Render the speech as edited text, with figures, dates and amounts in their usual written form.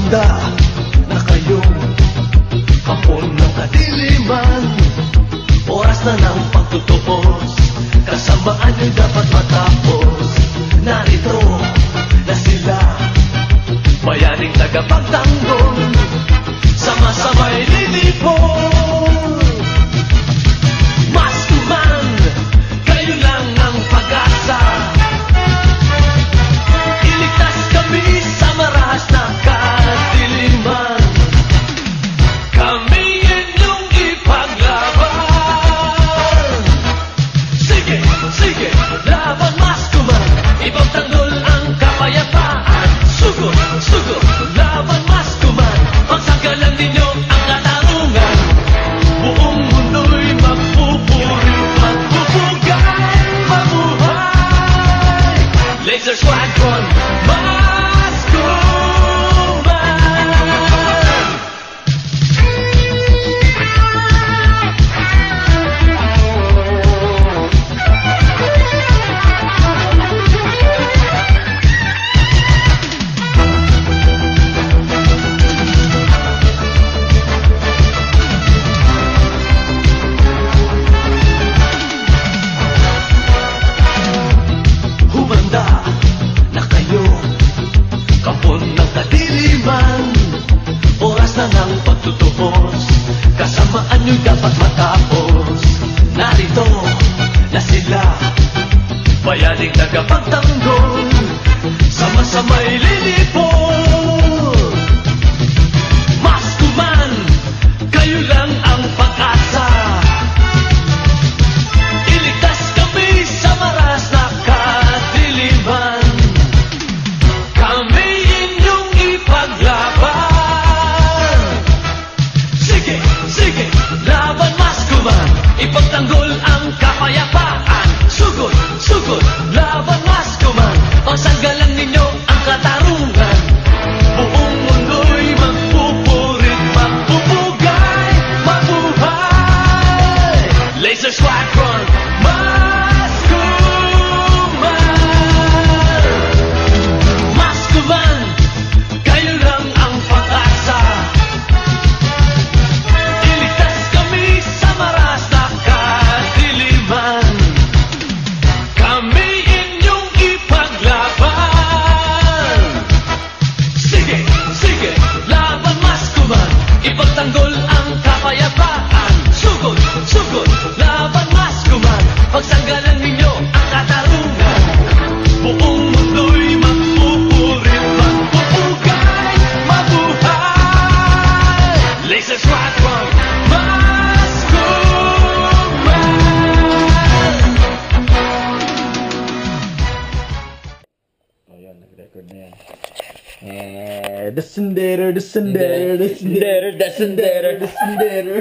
Humanda na kayong hapon ng kadiliman. Oras na ng pagtutupos, kasamaan nyo'y dapat matapos. Narito na sila, bayaning tagapagtanggol, sama-sama'y lilipol. Maskuman, kayo lang ang pag-asa. Iligtas kami sa marahas na kadiliman. Kami inyong ipaglaban. Sige, sige, laban Maskuman, ipagtanggol ang kapayapaan. Sugod, sugod, laban Maskuman, pagsagalan ninyo ang katarungan. Buong mundo'y magpupuri, magpupugay, mabuhay. Laser Squadron, Maskuman. Humanda na kayo, kapon ng kadiliman. Oras na ng pagtutupos, kasamaan nyo'y dapat matapos. Narito na sila, bayaning tagapagtanggol, sama-sama'y lilipol. Maskuman, kayo lang ang pag-asa. Iligtas kami sa maras na kadiliman. Kami inyong ipaglaban. Sige, sige, laban Maskuman, ipagtanggol ang kapayapaan. Sugod, sugod, laban Maskuman, pagsanggalan ninyo ang katarungan. Buong mundo'y magpupurit, magpupugay, mabuhay. Laser Squadron, Maskuman. Maskuman, kayo lang ang pag-asa. Iligtas kami sa maras na kadiliman. Kami inyong ipaglaban. Sige, sige, laban Maskuman, ipagtanggol ang kapayapaan. Sugod, sugod, laban Maskuman, pagsanggalan ninyo ang katarungan. Buong mundo'y magpupurit, magpupugay, mabuhay. Laser Squadron, Maskuman. Oh, yun, nag-record na yan. The Sendero, the Sendero, the Sendero, the Sendero, the Sendero.